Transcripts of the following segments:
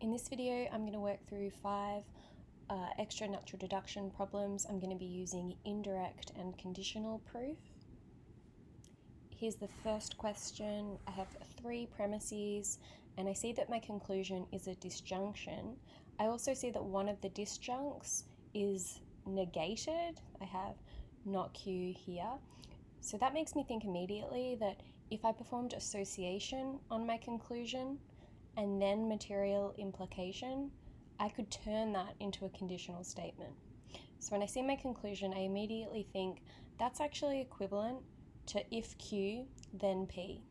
In this video, I'm going to work through 5 extra natural deduction problems. I'm going to be using indirect and conditional proof. Here's the first question. I have 3 premises, and I see that my conclusion is a disjunction. I also see that one of the disjuncts is negated. I have not Q here. So that makes me think immediately that if I performed association on my conclusion and then material implication, I could turn that into a conditional statement. So when I see my conclusion, I immediately think that's actually equivalent to if Q, then P.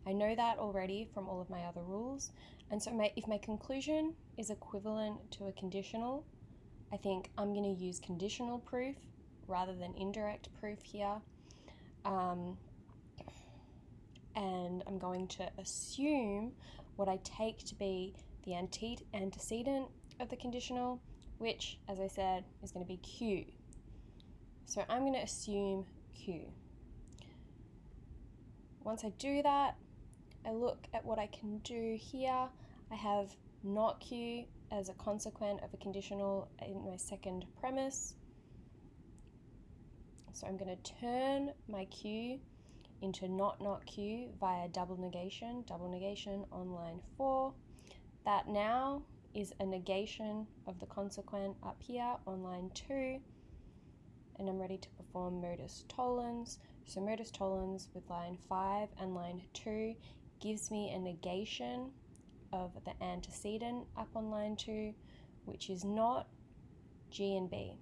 I know that already from all of my other rules, and so if my conclusion is equivalent to a conditional, I think I'm going to use conditional proof rather than indirect proof here. And I'm going to assume what I take to be the antecedent of the conditional, which, as I said, is going to be Q. So I'm going to assume Q. Once I do that, I look at what I can do here. I have not Q as a consequent of a conditional in my second premise. So I'm going to turn my Q into not Q via double negation on line 4. That now is a negation of the consequent up here on line 2, and I'm ready to perform modus tollens. So modus tollens with line 5 and line 2 gives me a negation of the antecedent up on line 2, which is not G and B.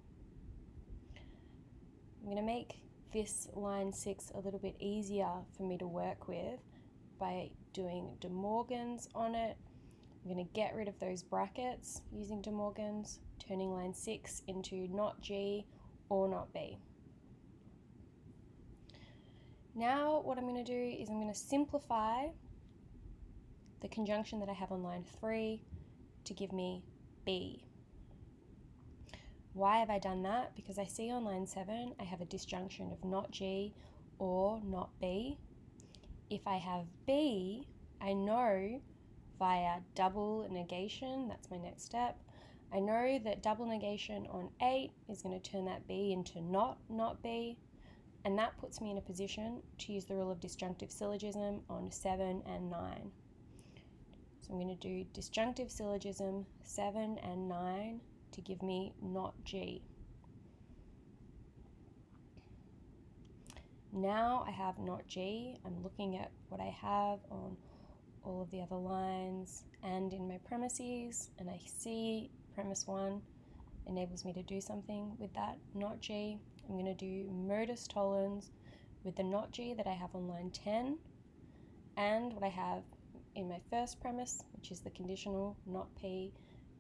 I'm going to make this line 6 a little bit easier for me to work with by doing De Morgans on it. I'm going to get rid of those brackets using De Morgans, turning line 6 into not G or not B. Now what I'm going to do is I'm going to simplify the conjunction that I have on line 3 to give me B. Why have I done that? Because I see on line 7 I have a disjunction of not G or not B. If I have B, I know via double negation, that's my next step, I know that double negation on 8 is going to turn that B into not B, and that puts me in a position to use the rule of disjunctive syllogism on 7 and 9. So I'm going to do disjunctive syllogism 7 and 9 to give me not G. Now I have not G. I'm looking at what I have on all of the other lines and in my premises, and I see premise 1 enables me to do something with that not G. I'm going to do modus tollens with the not G that I have on line 10 and what I have in my first premise, which is the conditional not P,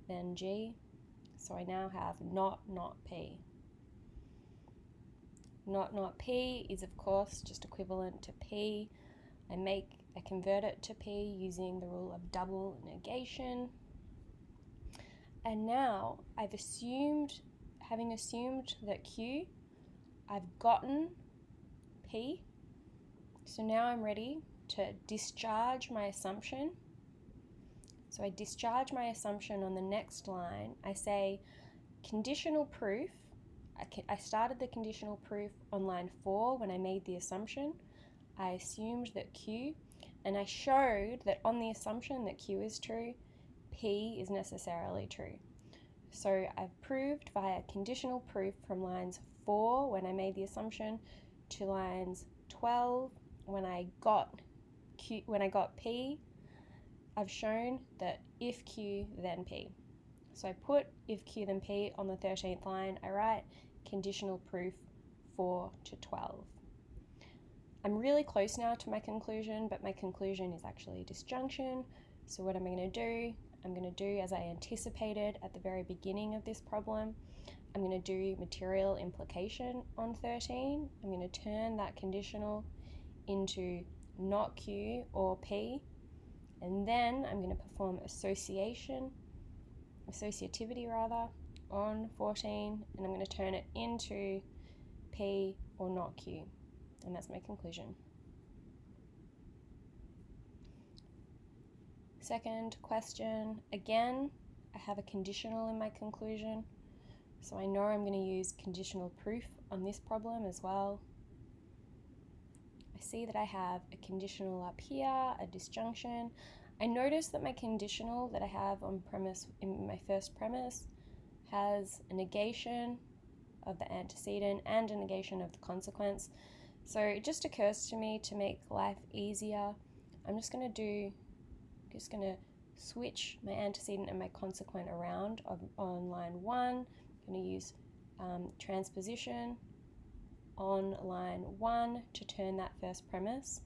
then G. So I now have not P. Not P is of course just equivalent to P. I convert it to P using the rule of double negation. And now having assumed that Q, I've gotten P. So now I'm ready to discharge my assumption. So I discharge my assumption on the next line. I say conditional proof. I started the conditional proof on line 4 when I made the assumption. I assumed that Q, and I showed that on the assumption that Q is true, P is necessarily true. So I've proved via conditional proof from lines 4 when I made the assumption to lines 12 when I got P. I've shown that if Q, then P. So I put if Q, then P on the 13th line. I write conditional proof 4 to 12. I'm really close now to my conclusion, but my conclusion is actually a disjunction. So what am I going to do? I'm going to do as I anticipated at the very beginning of this problem. I'm going to do material implication on 13. I'm going to turn that conditional into not Q or P. And then I'm going to perform associativity on 14, and I'm going to turn it into P or not Q. And that's my conclusion. Second question, again, I have a conditional in my conclusion, so I know I'm going to use conditional proof on this problem as well. I see that I have a conditional up here, a disjunction. I notice that my conditional that I have on premise in my first premise has a negation of the antecedent and a negation of the consequence. So it just occurs to me to make life easier, I'm just going to switch my antecedent and my consequent around on line 1. I'm going to use transposition on line 1 to turn that first premise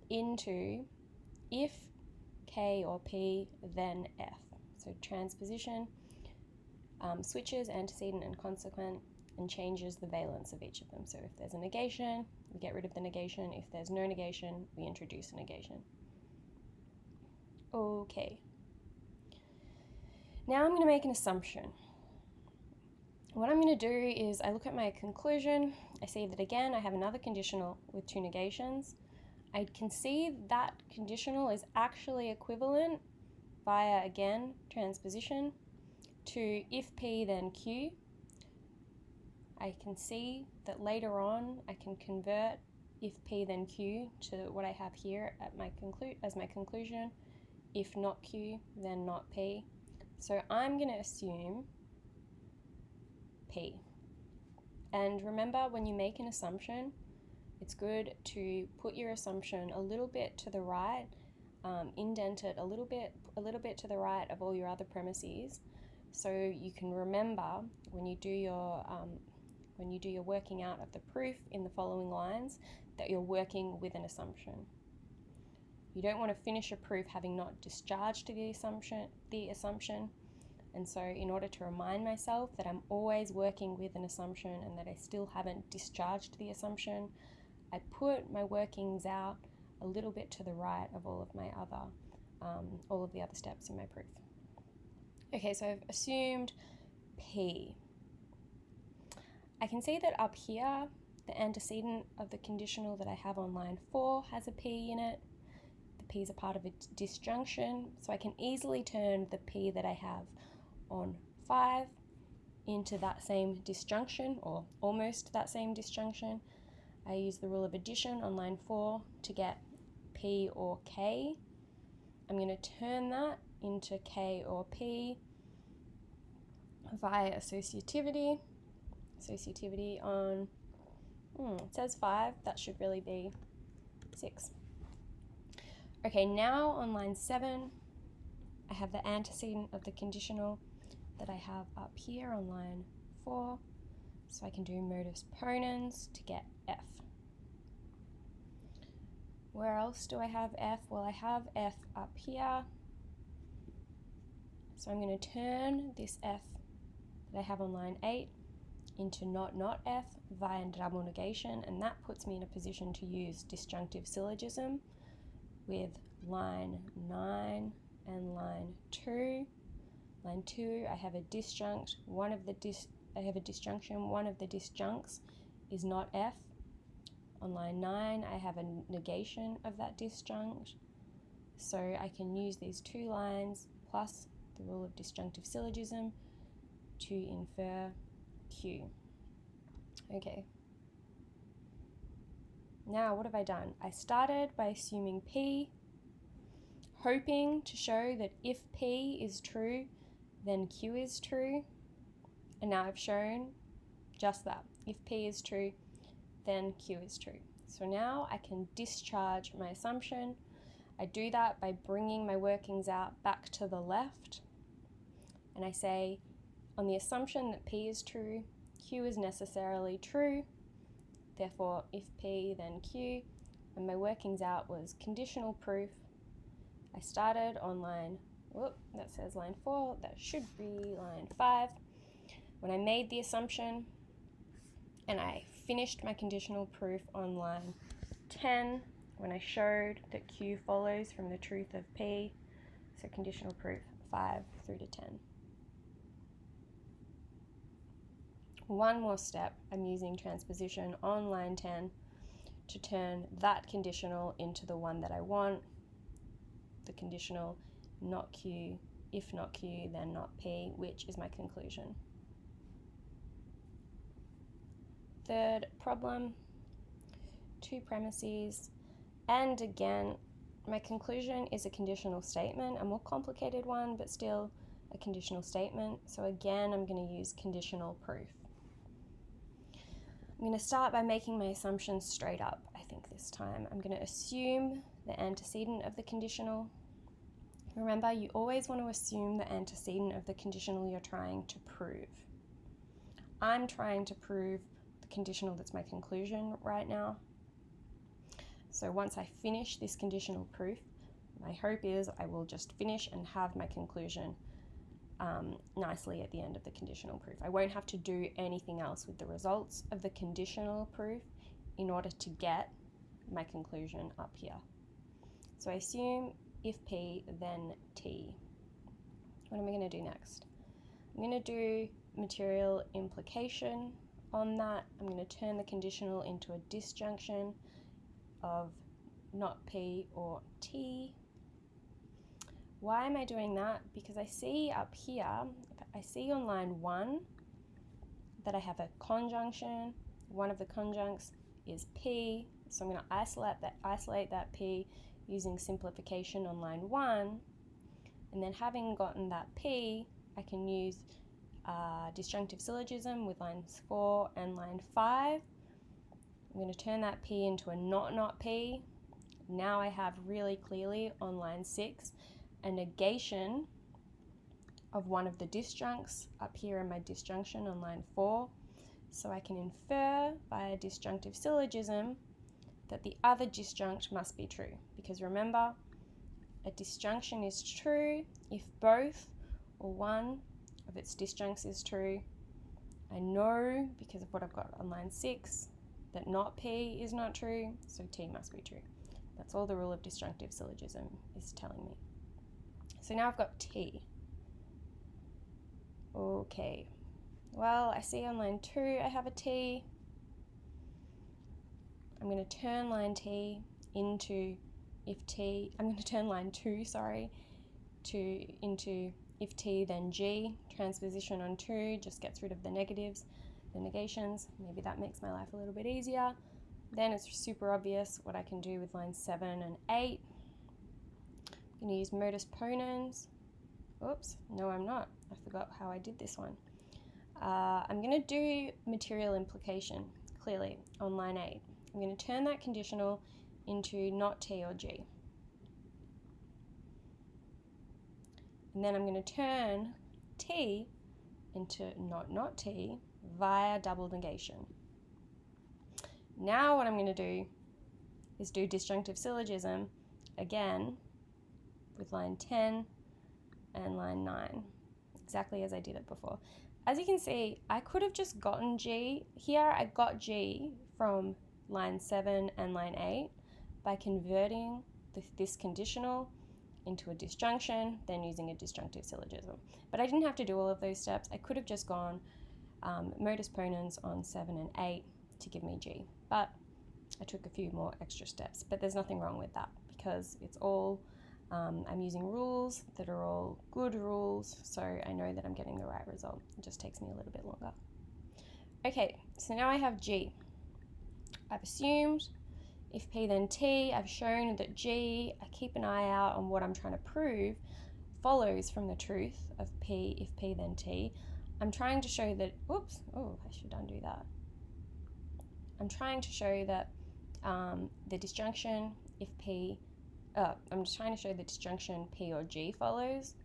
into if K or P, then F. So transposition switches antecedent and consequent and changes the valence of each of them. So if there's a negation, we get rid of the negation. If there's no negation, we introduce a negation. Okay. Now I'm going to make an assumption. What I'm going to do is I look at my conclusion. I see that again I have another conditional with 2 negations. I can see that conditional is actually equivalent via, again, transposition to if P then Q. I can see that later on I can convert if P then Q to what I have here at as my conclusion. If not Q, then not P. So I'm going to assume P. And remember, when you make an assumption, it's good to put your assumption a little bit to the right, indent it a little bit to the right of all your other premises, so you can remember when you do your working out of the proof in the following lines that you're working with an assumption. You don't want to finish a proof having not discharged the assumption. And so in order to remind myself that I'm always working with an assumption and that I still haven't discharged the assumption, I put my workings out a little bit to the right of all of the other steps in my proof. Okay, so I've assumed P. I can see that up here, the antecedent of the conditional that I have on line 4 has a P in it. The P is a part of a disjunction, so I can easily turn the P that I have on 5 into that same disjunction, or almost that same disjunction. I use the rule of addition on line 4 to get P or K. I'm going to turn that into K or P via associativity. Associativity on, it says 5, that should really be 6. Okay, now on line 7, I have the antecedent of the conditional that I have up here on line 4, so I can do modus ponens to get F. Where else do I have F? Well, I have F up here, so I'm going to turn this F that I have on line 8 into not F via double negation, and that puts me in a position to use disjunctive syllogism with line 9 and line 2. Line 2, I have a disjunct. One of the disjuncts is not F. On line 9, I have a negation of that disjunct. So I can use these 2 lines plus the rule of disjunctive syllogism to infer Q. Okay. Now, what have I done? I started by assuming P, hoping to show that if P is true, then Q is true. And now I've shown just that. If P is true, then Q is true. So now I can discharge my assumption. I do that by bringing my workings out back to the left. And I say, on the assumption that P is true, Q is necessarily true. Therefore, if P, then Q. And my workings out was conditional proof. I started on line, that says line 4, that should be line 5. When I made the assumption, and I finished my conditional proof on line 10, when I showed that Q follows from the truth of P, so conditional proof 5 through to 10. One more step, I'm using transposition on line 10 to turn that conditional into the one that I want. The conditional not Q, if not Q, then not P, which is my conclusion. Third problem, two premises, and again, my conclusion is a conditional statement, a more complicated one, but still a conditional statement. So again, I'm going to use conditional proof. I'm going to start by making my assumptions straight up, I think this time. I'm going to assume the antecedent of the conditional. Remember, you always want to assume the antecedent of the conditional you're trying to prove. I'm trying to prove the conditional that's my conclusion right now. So once I finish this conditional proof, my hope is I will just finish and have my conclusion nicely at the end of the conditional proof. I won't have to do anything else with the results of the conditional proof in order to get my conclusion up here. So I assume if P, then T. What am I going to do next? I'm going to do material implication on that. I'm going to turn the conditional into a disjunction of not P or T. Why am I doing that? Because I see up here, I see on line 1 that I have a conjunction. One of the conjuncts is P, so I'm going to isolate that P using simplification on line 1, and then having gotten that P, I can use disjunctive syllogism with lines 4 and line 5. I'm going to turn that P into a not P. Now I have really clearly on line 6 a negation of one of the disjuncts up here in my disjunction on line 4. So I can infer via disjunctive syllogism that the other disjunct must be true. Because remember, a disjunction is true if both or one of its disjuncts is true. I know, because of what I've got on line 6, that not P is not true, so T must be true. That's all the rule of disjunctive syllogism is telling me. So now I've got T. Okay, well, I see on line 2 I have a T. I'm going to turn line T into if T, I'm going to turn line 2, into if T then G. Transposition on 2 just gets rid of the negatives, the negations. Maybe that makes my life a little bit easier. Then it's super obvious what I can do with lines 7 and 8. I'm going to use modus ponens. Oops, no I'm not. I forgot how I did this one. I'm going to do material implication, clearly, on line 8. I'm going to turn that conditional into not T or G. And then I'm going to turn T into not T via double negation. Now what I'm going to do is do disjunctive syllogism again with line 10 and line 9, exactly as I did it before. As you can see, I could have just gotten G. Here I got G from line 7 and line 8 by converting this conditional into a disjunction, then using a disjunctive syllogism. But I didn't have to do all of those steps. I could have just gone modus ponens on 7 and 8 to give me G. But I took a few more extra steps. But there's nothing wrong with that because it's all, I'm using rules that are all good rules, so I know that I'm getting the right result. It just takes me a little bit longer. Okay, so now I have G. I've assumed if P then T, I've shown that G, I keep an eye out on what I'm trying to prove, follows from the truth of P if P then T. I'm trying to show that, oops, oh, I should undo that. I'm trying to show that the disjunction if P, I'm just trying to show the disjunction P or G follows.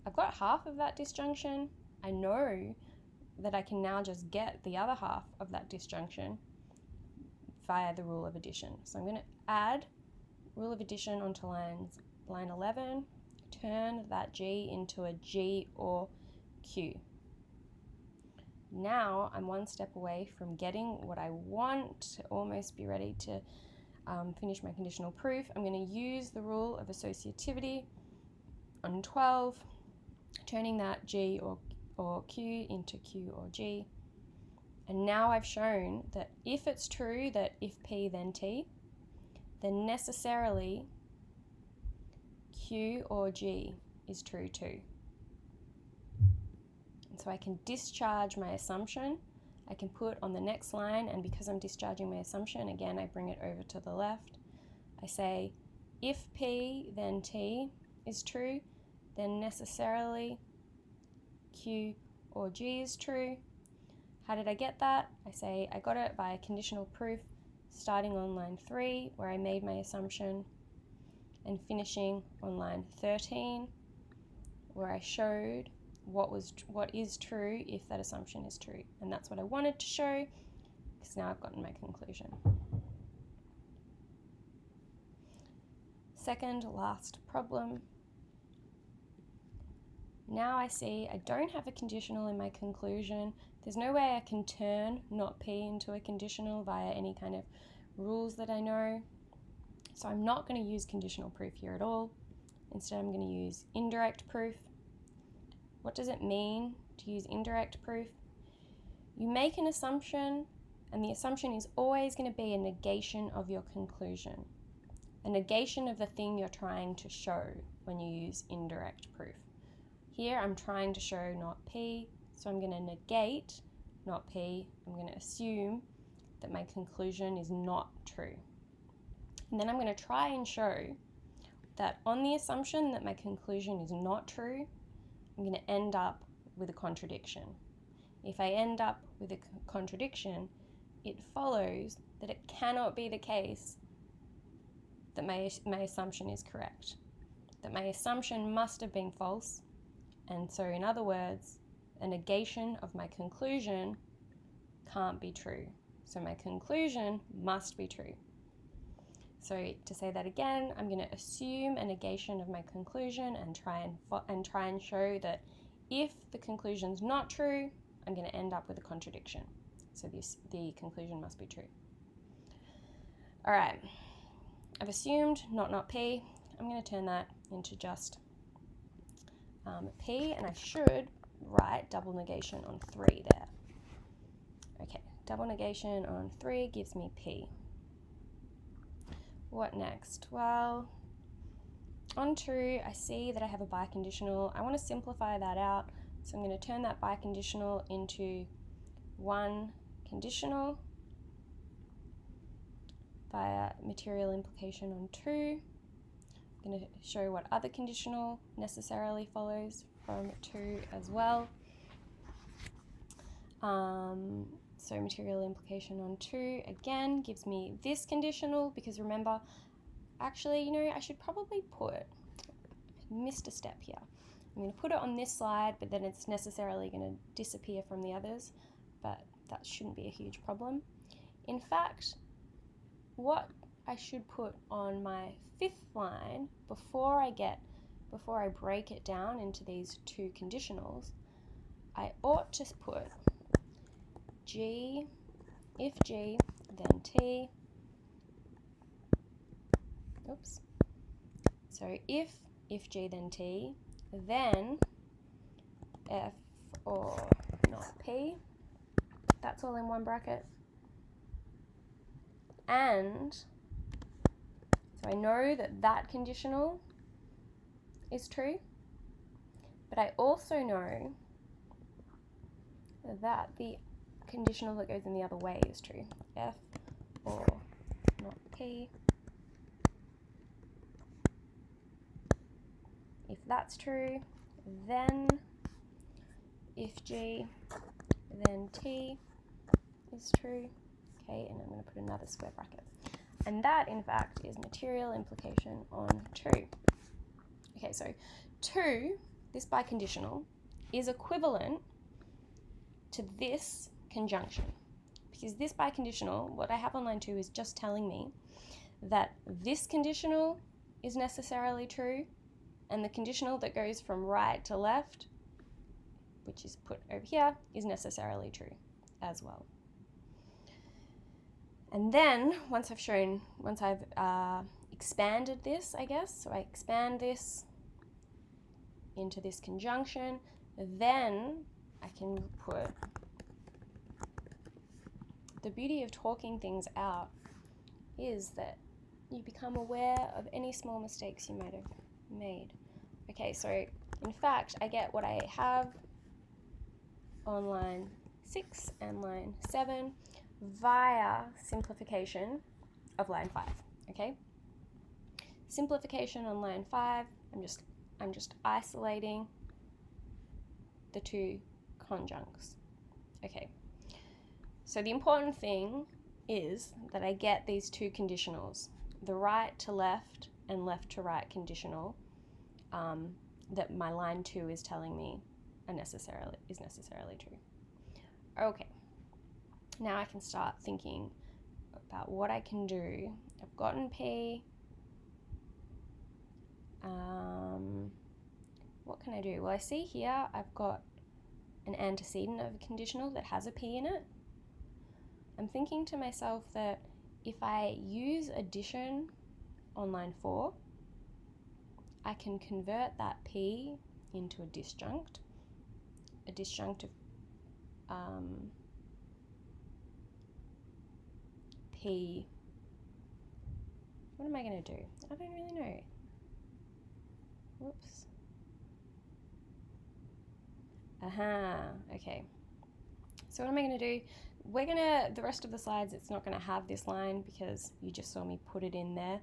I've got half of that disjunction. I know that I can now just get the other half of that disjunction via the rule of addition. So I'm going to add rule of addition onto line 11, turn that G into a G or Q. Now I'm one step away from getting what I want, to almost be ready to finish my conditional proof. I'm going to use the rule of associativity on 12, turning that G or Q into Q or G. And now I've shown that if it's true that if P then T, then necessarily Q or G is true too. And so I can discharge my assumption. I can put on the next line, and because I'm discharging my assumption, again, I bring it over to the left. I say, if P then T is true, then necessarily Q or G is true. How did I get that? I say I got it by conditional proof, starting on line 3, where I made my assumption, and finishing on line 13, where I showed what is true if that assumption is true. And that's what I wanted to show, because now I've gotten my conclusion. Second last problem. Now I see I don't have a conditional in my conclusion. There's no way I can turn not P into a conditional via any kind of rules that I know. So I'm not going to use conditional proof here at all. Instead, I'm going to use indirect proof. What does it mean to use indirect proof? You make an assumption, and the assumption is always going to be a negation of your conclusion, a negation of the thing you're trying to show when you use indirect proof. Here I'm trying to show not P, so I'm going to negate not P. I'm going to assume that my conclusion is not true. And then I'm going to try and show that on the assumption that my conclusion is not true, I'm going to end up with a contradiction. If I end up with a contradiction, it follows that it cannot be the case that my assumption is correct, that my assumption must have been false. And so, in other words, a negation of my conclusion can't be true. So my conclusion must be true. So to say that again, I'm going to assume a negation of my conclusion and try and show that if the conclusion's not true, I'm going to end up with a contradiction. So the conclusion must be true. All right, I've assumed not P. I'm going to turn that into just P, and I should write double negation on 3 there. Okay, double negation on 3 gives me P. What next? Well, on 2, I see that I have a biconditional. I want to simplify that out, so I'm going to turn that biconditional into one conditional via material implication on 2. I'm going to show what other conditional necessarily follows from 2 as well. So material implication on 2 again gives me this conditional, because remember, actually, I should probably missed a step here. I'm going to put it on this slide, but then it's necessarily going to disappear from the others, but that shouldn't be a huge problem. In fact, what I should put on my 5th line before I break it down into these 2 conditionals, I ought to put G, if G, then T. Oops. So if G, then T, then F or not P. That's all in one bracket. And so I know that that conditional is true, but I also know that the conditional that goes in the other way is true. F or not P. If that's true, then if G, then T is true. Okay, and I'm going to put another square bracket. And that, in fact, is material implication on 2. Okay, so 2, this biconditional, is equivalent to this conjunction. Because this biconditional, what I have on line 2 is just telling me that this conditional is necessarily true, and the conditional that goes from right to left, which is put over here, is necessarily true as well. And then, once I've expanded this, I guess, so I expand this into this conjunction, then I can put, the beauty of talking things out is that you become aware of any small mistakes you might have made. I Okay, so in fact, I get what I have on line 6 and line 7 via simplification of line 5, okay? Simplification on line 5, I'm just isolating the two conjuncts. Okay, so the important thing is that I get these two conditionals, the right to left and left to right conditional, that my line 2 is telling me is necessarily true. Okay, now I can start thinking about what I can do. I've gotten P. What can I do? Well, I see here I've got an antecedent of a conditional that has a P in it. I'm thinking to myself that if I use addition on line 4, I can convert that P into a disjunct of P. What am I going to do? I don't really know. Whoops. Okay. So what am I going to do? The rest of the slides, it's not going to have this line because you just saw me put it in there,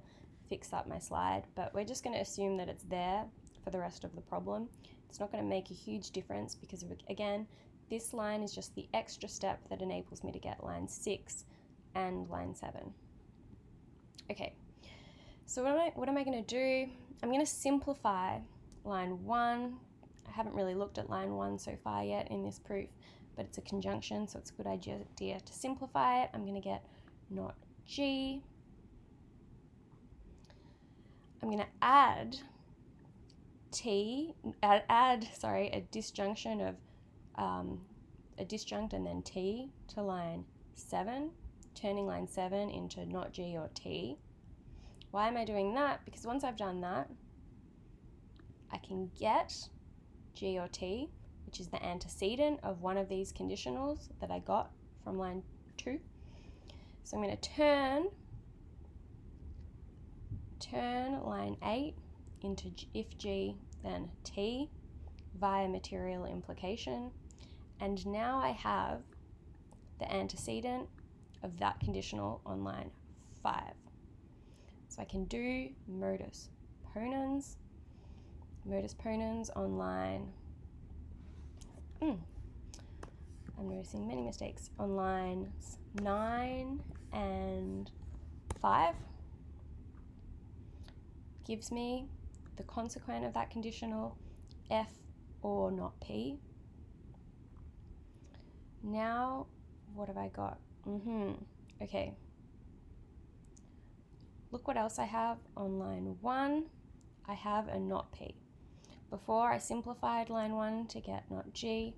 fix up my slide, but we're just going to assume that it's there for the rest of the problem. It's not going to make a huge difference because, again, this line is just the extra step that enables me to get line 6 and line 7. Okay, so what am I going to do? I'm going to simplify line 1. I haven't really looked at line 1 so far yet in this proof, but it's a conjunction, so it's a good idea to simplify it. I'm going to get not G. I'm going to add a disjunction of a disjunct and then T to line 7, turning line 7 into not G or T. Why am I doing that? Because once I've done that, I can get G or T, which is the antecedent of one of these conditionals that I got from line 2. So I'm going to turn line 8 into if G then T via material implication, and now I have the antecedent of that conditional on line 5. So I can do modus ponens on line, I'm noticing many mistakes, on lines 9 and 5, gives me the consequent of that conditional, F or not P. Now, what have I got? Okay. Look what else I have on line 1. I have a not P. Before I simplified line 1 to get not G,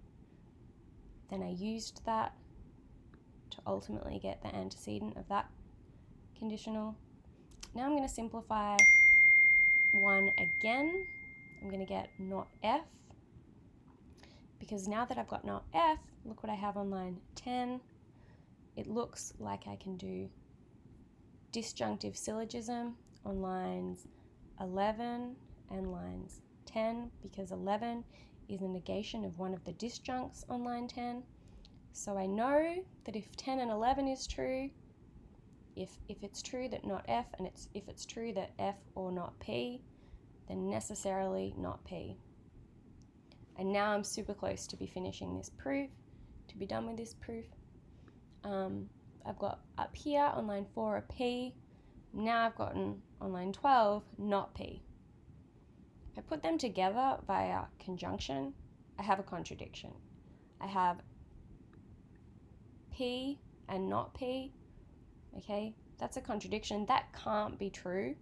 then I used that to ultimately get the antecedent of that conditional. Now I'm going to simplify 1 again. I'm going to get not F, because now that I've got not F, look what I have on line 10. It looks like I can do disjunctive syllogism on lines 11 and lines 10, because 11 is a negation of one of the disjuncts on line 10. So I know that if 10 and 11 is true, if it's true that not F, and if it's true that F or not P, then necessarily not P. And now I'm super close to be finishing this proof, to be done with this proof. I've got up here on line 4 a P. Now I've gotten on line 12 not P. If I put them together via conjunction, I have a contradiction. I have P and not P. Okay, that's a contradiction. That can't be true.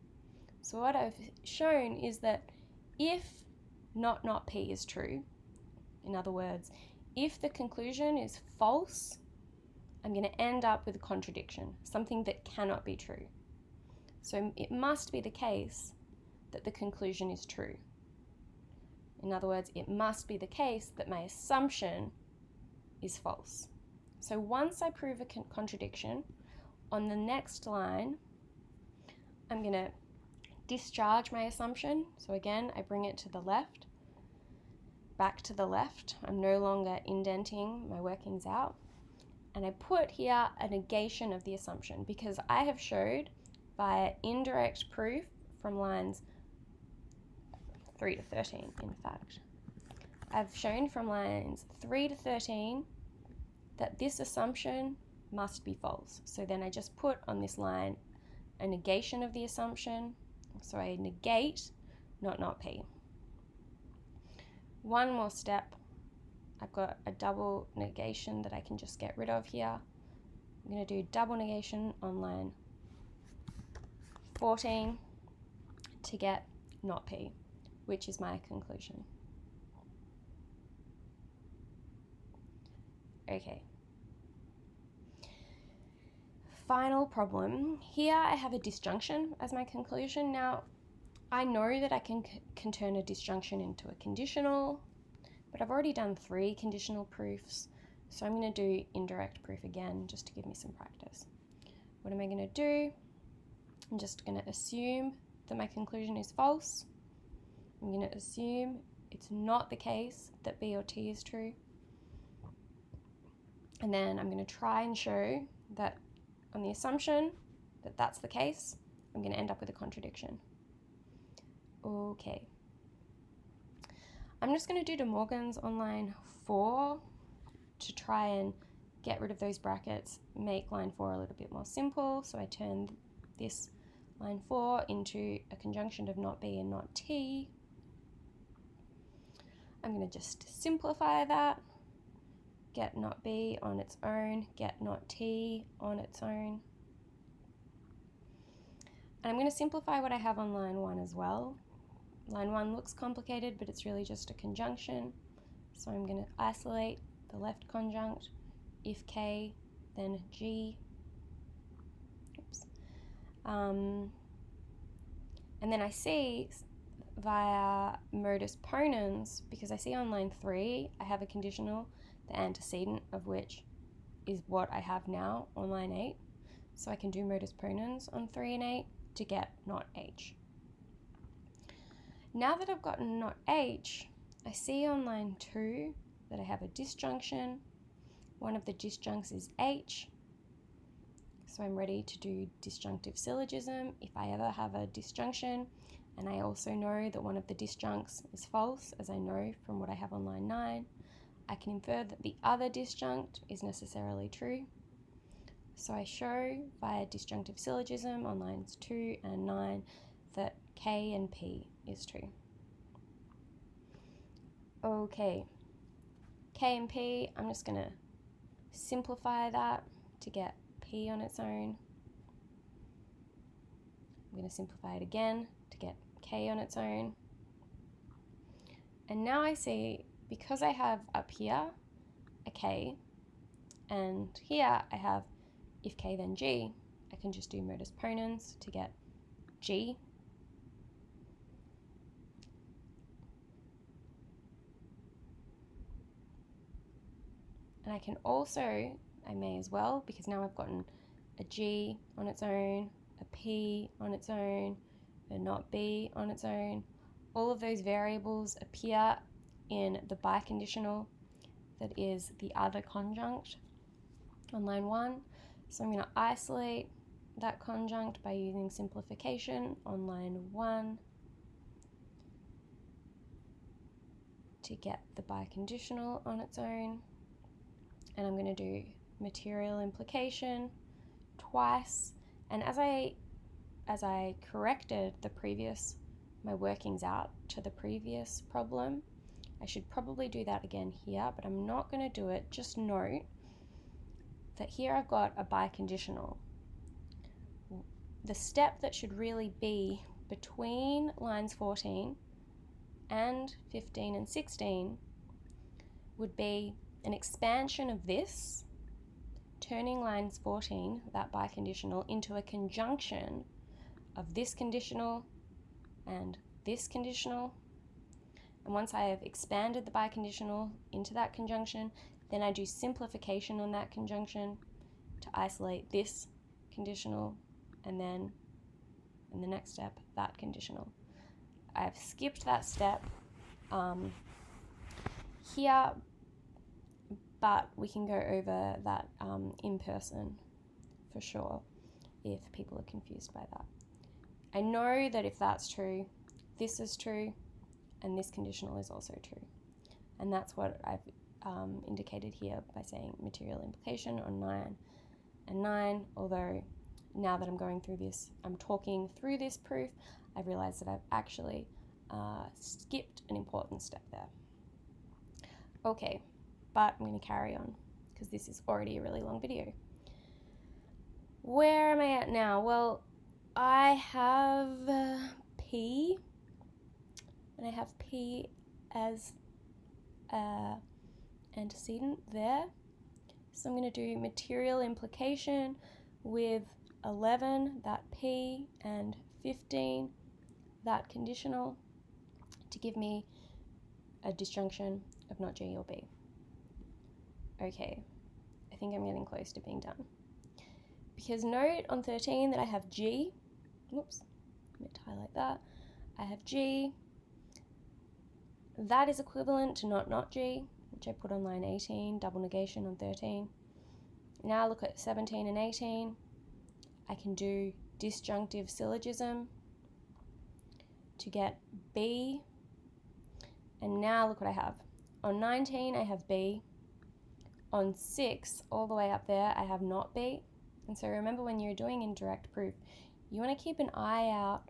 So what I've shown is that if not P is true, in other words, if the conclusion is false, I'm going to end up with a contradiction, something that cannot be true. So it must be the case that the conclusion is true. In other words, it must be the case that my assumption is false. So once I prove a contradiction, on the next line, I'm going to discharge my assumption. So again, I bring it to the left, back to the left. I'm no longer indenting my workings out. And I put here a negation of the assumption because I have showed via indirect proof from lines 3 to 13, in fact. I've shown from lines 3 to 13 that this assumption must be false. So then I just put on this line a negation of the assumption. So I negate not P. One more step. I've got a double negation that I can just get rid of here. I'm going to do double negation on line 14 to get not P, which is my conclusion. Okay. Final problem. Here I have a disjunction as my conclusion. Now, I know that I can turn a disjunction into a conditional, but I've already done 3 conditional proofs, so I'm going to do indirect proof again just to give me some practice. What am I going to do? I'm just going to assume that my conclusion is false. I'm going to assume it's not the case that B or T is true. And then I'm going to try and show that on the assumption that that's the case, I'm going to end up with a contradiction. Okay. I'm just going to do De Morgan's on line 4 to try and get rid of those brackets, make line 4 a little bit more simple. So I turn this line 4 into a conjunction of not B and not T. I'm going to just simplify that. Get not B on its own, get not T on its own. And I'm going to simplify what I have on line 1 as well. Line 1 looks complicated, but it's really just a conjunction. So I'm going to isolate the left conjunct. If K, then G. Oops. And then I see via modus ponens, because I see on line 3, I have a conditional, the antecedent of which is what I have now on line 8. So I can do modus ponens on 3 and 8 to get not H. Now that I've gotten not H, I see on line 2 that I have a disjunction. One of the disjuncts is H. So I'm ready to do disjunctive syllogism if I ever have a disjunction. And I also know that one of the disjuncts is false, as I know from what I have on line 9. I can infer that the other disjunct is necessarily true. So I show via disjunctive syllogism on lines 2 and 9 that K and P is true. Okay, K and P, I'm just going to simplify that to get P on its own. I'm going to simplify it again to get K on its own. And now I see, because I have up here a K, and here I have if K then G, I can just do modus ponens to get G. And I can also, I may as well, because now I've gotten a G on its own, a P on its own, a not B on its own. All of those variables appear in the biconditional that is the other conjunct on line 1. So I'm going to isolate that conjunct by using simplification on line 1 to get the biconditional on its own. And I'm going to do material implication twice. And as I corrected my workings out to the previous problem, I should probably do that again here, but I'm not going to do it. Just note that here I've got a biconditional. The step that should really be between lines 14 and 15 and 16 would be an expansion of this, turning lines 14, that biconditional, into a conjunction of this conditional and this conditional. And once I have expanded the biconditional into that conjunction, then I do simplification on that conjunction to isolate this conditional and then in the next step, that conditional. I've skipped that step here, but we can go over that in person for sure if people are confused by that. I know that if that's true, this is true, and this conditional is also true. And that's what I've indicated here by saying material implication on 9 and 9, although now that I'm going through this, I'm talking through this proof, I've realized that I've actually skipped an important step there. Okay, but I'm going to carry on because this is already a really long video. Where am I at now? Well, I have P, and I have P as antecedent there. So I'm going to do material implication with 11, that P, and 15, that conditional, to give me a disjunction of not G or B. Okay, I think I'm getting close to being done. Because note on 13 that I have G. Whoops, I'm going to highlight that. I have G. That is equivalent to not G, which I put on line 18, double negation on 13. Now look at 17 and 18. I can do disjunctive syllogism to get B. And now look what I have. On 19, I have B. On 6, all the way up there, I have not B. And so remember, when you're doing indirect proof, you want to keep an eye out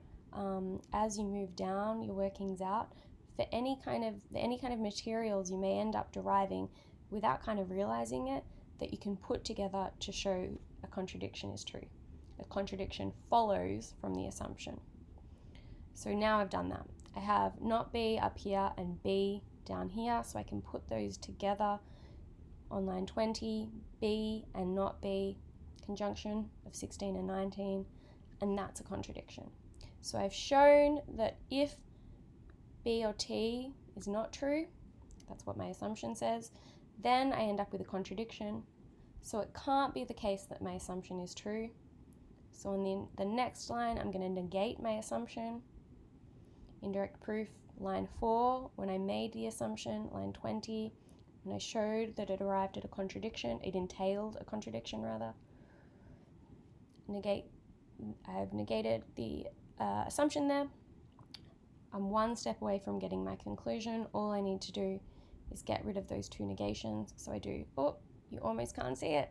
as you move down your workings out for any kind of materials you may end up deriving without kind of realizing it, that you can put together to show a contradiction is true. A contradiction follows from the assumption. So now I've done that. I have not B up here and B down here, so I can put those together on line 20, B and not B, conjunction of 16 and 19, and that's a contradiction. So I've shown that if B or T is not true, that's what my assumption says, then I end up with a contradiction. So it can't be the case that my assumption is true. So on the next line, I'm going to negate my assumption. Indirect proof, line 4, when I made the assumption, line 20, when I showed that it arrived at a contradiction, it entailed a contradiction rather. I've negated the assumption there. I'm one step away from getting my conclusion. All I need to do is get rid of those two negations. So I do, oh, you almost can't see it.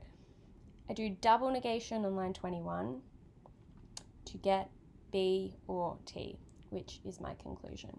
I do double negation on line 21 to get B or T, which is my conclusion.